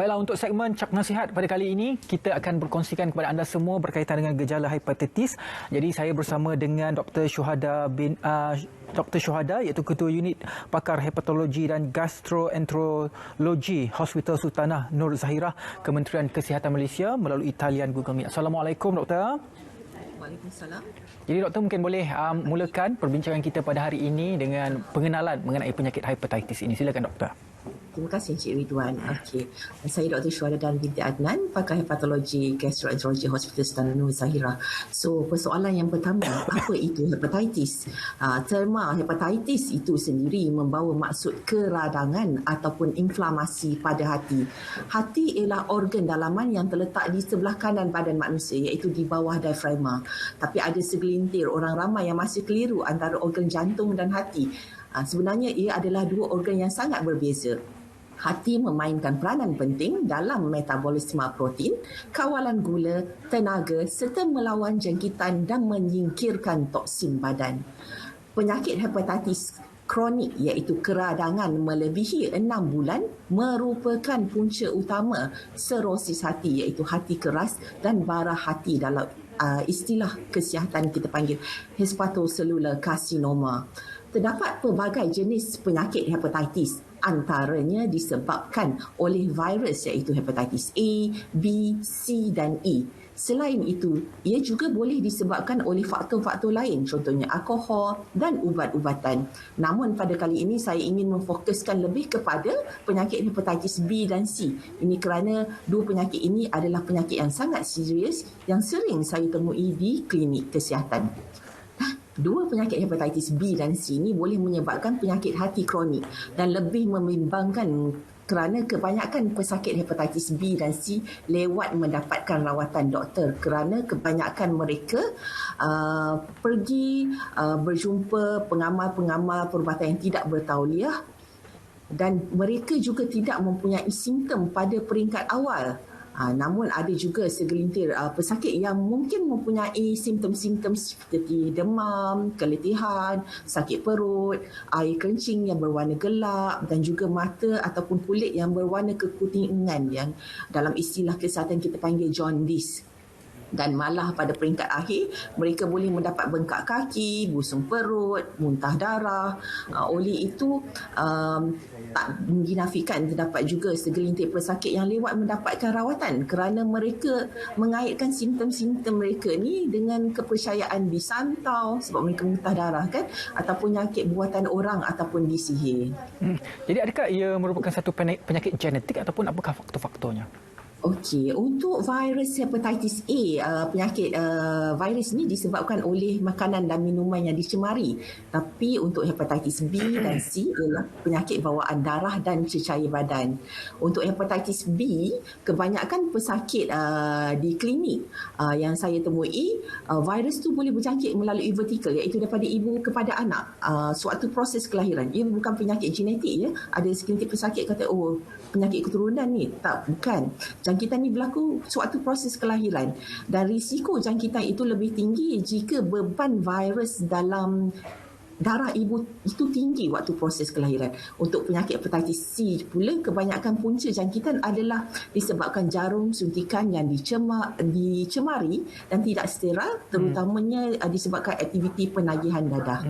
Baiklah, untuk segmen Cap Nasihat pada kali ini, kita akan berkongsikan kepada anda semua berkaitan dengan gejala hepatitis. Jadi saya bersama dengan Dr. Syuhada iaitu Ketua Unit Pakar Hepatologi dan Gastroenterologi Hospital Sultanah Nur Zahirah, Kementerian Kesihatan Malaysia melalui talian Google Meet. Assalamualaikum, Doktor. Waalaikumsalam. Jadi Doktor mungkin boleh mulakan perbincangan kita pada hari ini dengan pengenalan mengenai penyakit hepatitis ini. Silakan, Doktor. Terima kasih Encik Ridwan. Okey. Saya Dr. Syuhada binti Adnan, pakar hepatologi gastroenterologi Hospital Sultanah Nur Zahirah. So, persoalan yang pertama, apa itu hepatitis? Terma hepatitis itu sendiri membawa maksud keradangan ataupun inflamasi pada hati. Hati ialah organ dalaman yang terletak di sebelah kanan badan manusia, iaitu di bawah diafragma. Tapi ada segelintir orang ramai yang masih keliru antara organ jantung dan hati. Sebenarnya ia adalah dua organ yang sangat berbeza. Hati memainkan peranan penting dalam metabolisme protein, kawalan gula, tenaga serta melawan jangkitan dan menyingkirkan toksin badan. Penyakit hepatitis kronik iaitu keradangan melebihi 6 bulan merupakan punca utama serosis hati iaitu hati keras dan bara hati dalam istilah kesihatan kita panggil hepatocellular carcinoma. Terdapat pelbagai jenis penyakit hepatitis, antaranya disebabkan oleh virus iaitu hepatitis A, B, C dan E. Selain itu, ia juga boleh disebabkan oleh faktor-faktor lain, contohnya alkohol dan ubat-ubatan. Namun pada kali ini saya ingin memfokuskan lebih kepada penyakit hepatitis B dan C. Ini kerana dua penyakit ini adalah penyakit yang sangat serius yang sering saya temui di klinik kesihatan. Dua penyakit hepatitis B dan C ini boleh menyebabkan penyakit hati kronik dan lebih membimbangkan kerana kebanyakan pesakit hepatitis B dan C lewat mendapatkan rawatan doktor kerana kebanyakan mereka pergi berjumpa pengamal-pengamal perubatan yang tidak bertauliah dan mereka juga tidak mempunyai simptom pada peringkat awal. Namun ada juga segelintir pesakit yang mungkin mempunyai simptom-simptom seperti demam, keletihan, sakit perut, air kencing yang berwarna gelap dan juga mata ataupun kulit yang berwarna kekuningan yang dalam istilah kesihatan kita panggil jaundice. Dan malah pada peringkat akhir, mereka boleh mendapat bengkak kaki, busung perut, muntah darah. Oleh itu, tak dinafikan terdapat juga segelintir pesakit yang lewat mendapatkan rawatan kerana mereka mengaitkan simptom-simptom mereka ni dengan kepercayaan disantau sebab mereka muntah darah kan, ataupun penyakit buatan orang ataupun disihir. Jadi adakah ia merupakan satu penyakit genetik ataupun apakah faktor-faktornya? Okey, untuk virus hepatitis A, penyakit virus ni disebabkan oleh makanan dan minuman yang dicemari. Tapi untuk hepatitis B dan C ialah penyakit bawaan darah dan cecair badan. Untuk hepatitis B, kebanyakan pesakit di klinik yang saya temui, virus tu boleh berjangkit melalui vertikal iaitu daripada ibu kepada anak. Suatu proses kelahiran. Ia bukan penyakit genetik ya. Ada segelintir pesakit kata penyakit keturunan ni. Tak, bukan. Jangkitan ini berlaku suatu proses kelahiran dan risiko jangkitan itu lebih tinggi jika beban virus dalam darah ibu itu tinggi waktu proses kelahiran. Untuk penyakit hepatitis C pula, kebanyakan punca jangkitan adalah disebabkan jarum suntikan yang dicemari dan tidak steril, terutamanya disebabkan aktiviti penagihan dadah.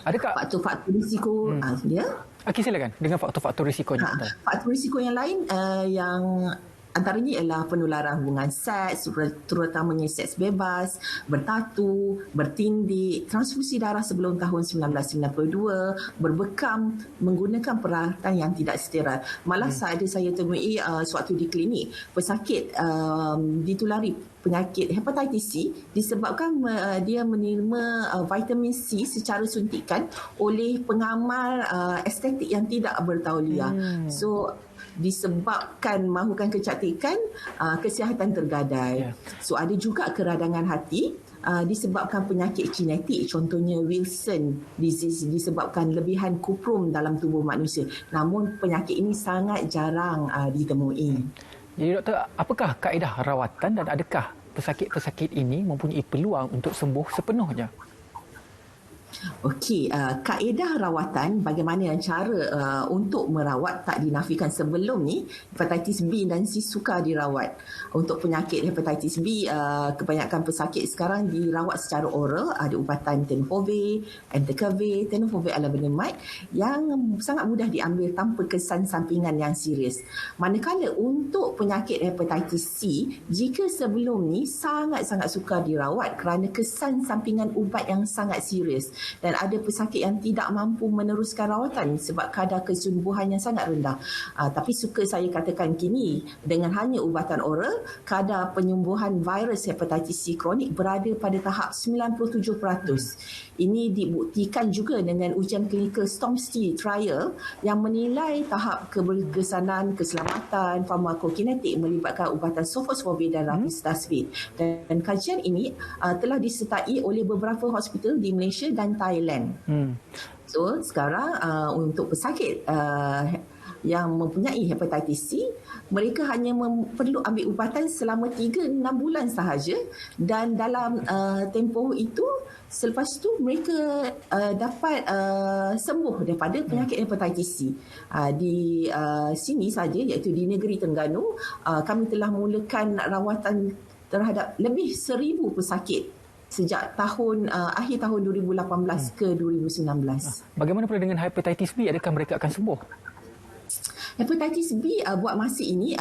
Adakah faktor-faktor risiko? Ya. Okey, silakan dengan faktor-faktor risikonya. Faktor risiko yang lain yang antaranya ialah penularan hubungan seks, terutamanya seks bebas, bertatu, bertindik, transfusi darah sebelum tahun 1992, berbekam, menggunakan peralatan yang tidak steril. Malah saya temui suatu di klinik, pesakit ditulari penyakit hepatitis C disebabkan dia menerima vitamin C secara suntikan oleh pengamal estetik yang tidak bertauliah. So disebabkan mahukan kecantikan, kesihatan tergadai. So ada juga keradangan hati disebabkan penyakit genetik, contohnya Wilson disease disebabkan lebihan kuprum dalam tubuh manusia. Namun penyakit ini sangat jarang ditemui. Jadi doktor, apakah kaedah rawatan dan adakah pesakit-pesakit ini mempunyai peluang untuk sembuh sepenuhnya? Okey, kaedah rawatan bagaimana cara untuk merawat tak dinafikan sebelum ni hepatitis B dan C sukar dirawat. Untuk penyakit hepatitis B, kebanyakan pesakit sekarang dirawat secara oral, ada ubatan tenofovir, entecavir, tenofovir alafenamide yang sangat mudah diambil tanpa kesan sampingan yang serius. Manakala untuk penyakit hepatitis C, jika sebelum ni sangat-sangat sukar dirawat kerana kesan sampingan ubat yang sangat serius. Dan ada pesakit yang tidak mampu meneruskan rawatan sebab kadar kesembuhan yang sangat rendah. Tapi suka saya katakan kini, dengan hanya ubatan oral, kadar penyembuhan virus hepatitis C kronik berada pada tahap 97%. Ini dibuktikan juga dengan ujian klinikal STORM-C trial yang menilai tahap keberkesanan, keselamatan, farmakokinetik melibatkan ubatan sofosbuvir dan rabistatin. Dan kajian ini telah disertai oleh beberapa hospital di Malaysia dan Thailand. So sekarang untuk pesakit yang mempunyai hepatitis C, mereka hanya perlu ambil ubatan selama 3-6 bulan sahaja, dan dalam tempoh itu selepas itu mereka dapat sembuh daripada penyakit hepatitis C. Di sini saja, iaitu di negeri Terengganu, kami telah mulakan rawatan terhadap lebih 1,000 pesakit sejak akhir tahun 2018 ke 2019. Bagaimana pula dengan hepatitis B? Adakah mereka akan sembuh? Hepatitis B buat masa ini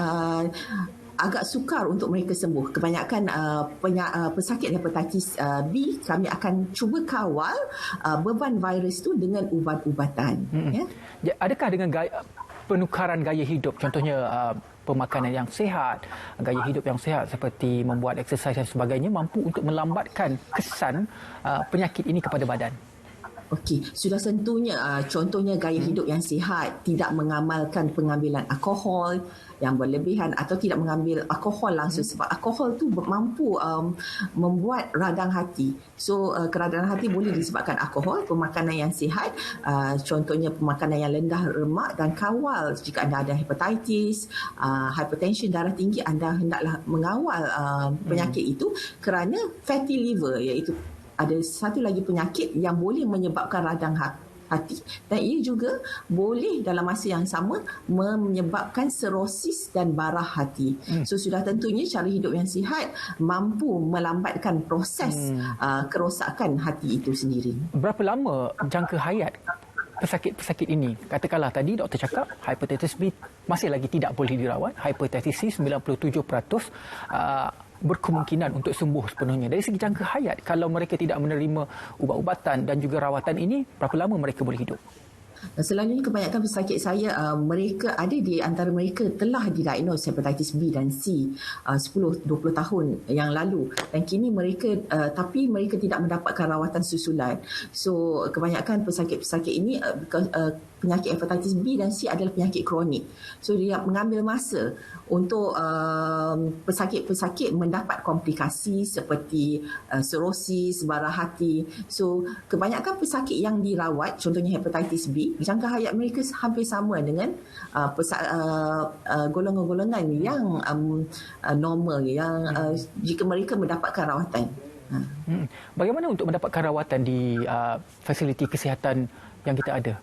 agak sukar untuk mereka sembuh. Kebanyakan pesakit hepatitis B kami akan cuba kawal beban virus itu dengan ubat-ubatan. Ya? Adakah dengan penukaran gaya hidup, contohnya pemakanan yang sihat, gaya hidup yang sihat seperti membuat exercise dan sebagainya, mampu untuk melambatkan kesan penyakit ini kepada badan? Okey, sudah tentunya contohnya gaya hidup yang sihat, tidak mengamalkan pengambilan alkohol yang berlebihan atau tidak mengambil alkohol langsung, sebab alkohol tu mampu membuat radang hati. So keradangan hati boleh disebabkan alkohol. Pemakanan yang sihat, contohnya pemakanan yang rendah lemak, dan kawal jika anda ada hepatitis, hypertension, darah tinggi, anda hendaklah mengawal penyakit itu, kerana fatty liver, iaitu ada satu lagi penyakit yang boleh menyebabkan radang hati, dan ia juga boleh dalam masa yang sama menyebabkan serosis dan barah hati. So sudah tentunya cara hidup yang sihat mampu melambatkan proses kerosakan hati itu sendiri. Berapa lama jangka hayat pesakit-pesakit ini? Katakanlah tadi doktor cakap hepatitis B masih lagi tidak boleh dirawat, hepatitis C 97% berkemungkinan untuk sembuh sepenuhnya. Dari segi jangka hayat, kalau mereka tidak menerima ubat-ubatan dan juga rawatan ini, berapa lama mereka boleh hidup? Selalunya kebanyakan pesakit saya, mereka ada di antara mereka telah didiagnos hepatitis B dan C 10-20 tahun yang lalu, dan kini mereka tapi mereka tidak mendapatkan rawatan susulan. So kebanyakan pesakit-pesakit ini penyakit hepatitis B dan C adalah penyakit kronik. So dia mengambil masa untuk pesakit-pesakit mendapat komplikasi seperti serosis, barah hati. So kebanyakan pesakit yang dirawat, contohnya hepatitis B, jangka hayat mereka hampir sama dengan golongan-golongan yang normal, yang jika mereka mendapatkan rawatan. Bagaimana untuk mendapatkan rawatan di fasiliti kesihatan yang kita ada?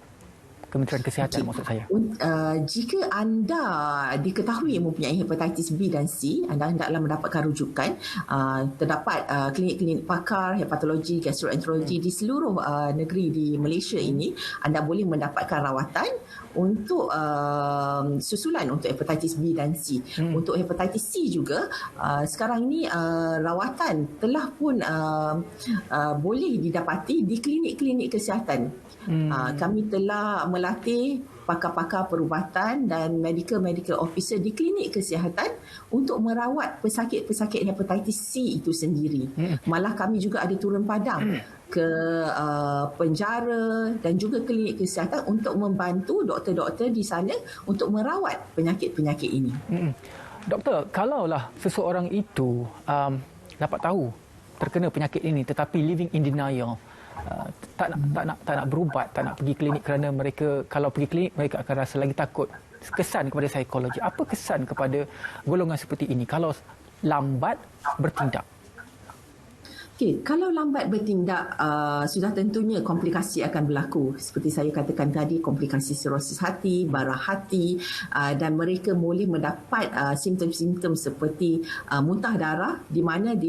Kementerian Kesihatan maksud saya. Jika anda diketahui mempunyai hepatitis B dan C, anda hendaklah mendapatkan rujukan. Terdapat klinik-klinik pakar hepatologi, gastroenterologi di seluruh negeri di Malaysia ini. Anda boleh mendapatkan rawatan untuk susulan untuk hepatitis B dan C. Untuk hepatitis C juga, sekarang ini rawatan telah pun boleh didapati di klinik-klinik kesihatan. Kami telah melatih pakar-pakar perubatan dan medical officer di klinik kesihatan untuk merawat pesakit-pesakit hepatitis C itu sendiri. Malah kami juga ada turun padang ke penjara dan juga klinik kesihatan untuk membantu doktor-doktor di sana untuk merawat penyakit-penyakit ini. Doktor, kalaulah seseorang itu dapat tahu terkena penyakit ini tetapi living in denial, tak nak berubat, tak nak pergi klinik kerana mereka kalau pergi klinik mereka akan rasa lagi takut. Kesan kepada psikologi, apa kesan kepada golongan seperti ini kalau lambat bertindak? Okey, kalau lambat bertindak, sudah tentunya komplikasi akan berlaku. Seperti saya katakan tadi, komplikasi sirosis hati, bara hati, dan mereka boleh mendapat simptom-simptom seperti muntah darah di mana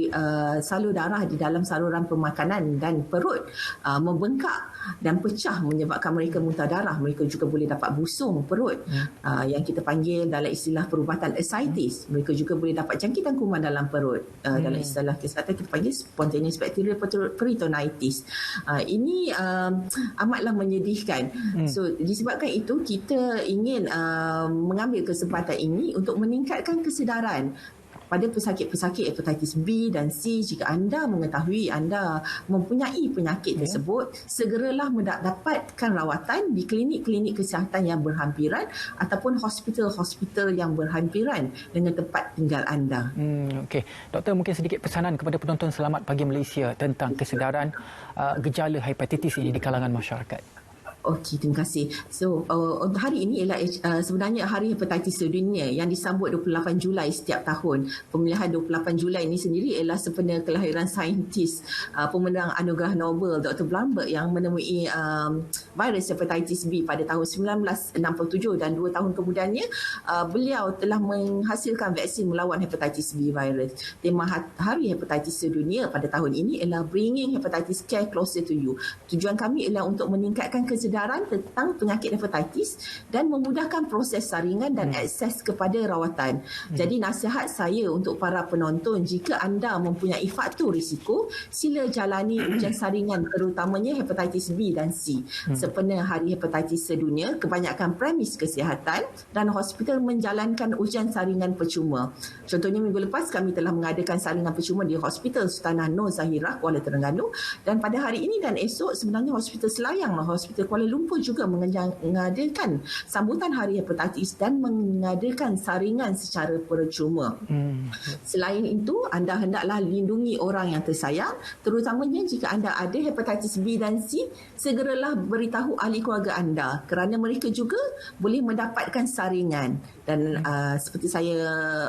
salur darah di dalam saluran pemakanan dan perut membengkak dan pecah menyebabkan mereka muntah darah. Mereka juga boleh dapat busung perut yang kita panggil dalam istilah perubatan ascites. Mereka juga boleh dapat jangkitan kuman dalam perut. Dalam istilah kesihatan kita panggil spontaneous bacterial peritonitis. Ini amatlah menyedihkan. So disebabkan itu kita ingin mengambil kesempatan ini untuk meningkatkan kesedaran pada pesakit-pesakit hepatitis B dan C. Jika anda mengetahui anda mempunyai penyakit tersebut, segeralah mendapatkan rawatan di klinik-klinik kesihatan yang berhampiran ataupun hospital-hospital yang berhampiran dengan tempat tinggal anda. Okey, Doktor, mungkin sedikit pesanan kepada penonton Selamat Pagi Malaysia tentang kesedaran gejala hepatitis ini di kalangan masyarakat. Okey, terima kasih. So, untuk hari ini ialah sebenarnya Hari Hepatitis Sedunia yang disambut 28 Julai setiap tahun. Pemilihan 28 Julai ini sendiri ialah sempena kelahiran saintis pemenang anugerah Nobel Dr. Blumberg yang menemui virus hepatitis B pada tahun 1967 dan 2 tahun kemudiannya beliau telah menghasilkan vaksin melawan hepatitis B virus. Tema Hari Hepatitis Sedunia pada tahun ini ialah Bringing Hepatitis Care Closer to You. Tujuan kami ialah untuk meningkatkan kesedaran tentang penyakit hepatitis dan memudahkan proses saringan dan akses kepada rawatan. Jadi nasihat saya untuk para penonton, jika anda mempunyai faktor risiko, sila jalani ujian saringan terutamanya hepatitis B dan C. Sempena Hari Hepatitis Sedunia, kebanyakan premis kesihatan dan hospital menjalankan ujian saringan percuma. Contohnya minggu lepas kami telah mengadakan saringan percuma di Hospital Sultanah Nur Zahirah, Kuala Terengganu, dan pada hari ini dan esok sebenarnya Hospital Selayang, Hospital Kuala Lumpur juga mengadakan sambutan Hari Hepatitis dan mengadakan saringan secara percuma. Selain itu, anda hendaklah lindungi orang yang tersayang, terutamanya jika anda ada hepatitis B dan C, segeralah beritahu ahli keluarga anda kerana mereka juga boleh mendapatkan saringan. Dan seperti saya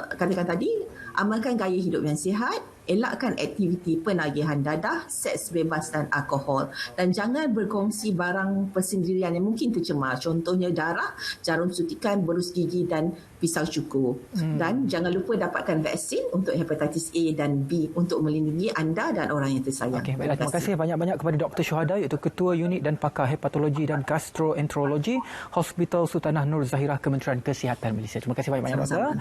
katakan tadi, amalkan gaya hidup yang sihat, elakkan aktiviti penagihan dadah, seks bebas dan alkohol, dan jangan berkongsi barang persendirian yang mungkin tercemar, contohnya darah, jarum suntikan, berus gigi dan pisau cukur. Dan jangan lupa dapatkan vaksin untuk hepatitis A dan B untuk melindungi anda dan orang yang tersayang. Okey, baiklah, terima kasih banyak-banyak kepada Dr. Syuhada, iaitu Ketua Unit dan Pakar Hepatologi dan Gastroenterologi Hospital Sultanah Nur Zahirah, Kementerian Kesihatan Malaysia. Terima kasih banyak-banyak, Doktor.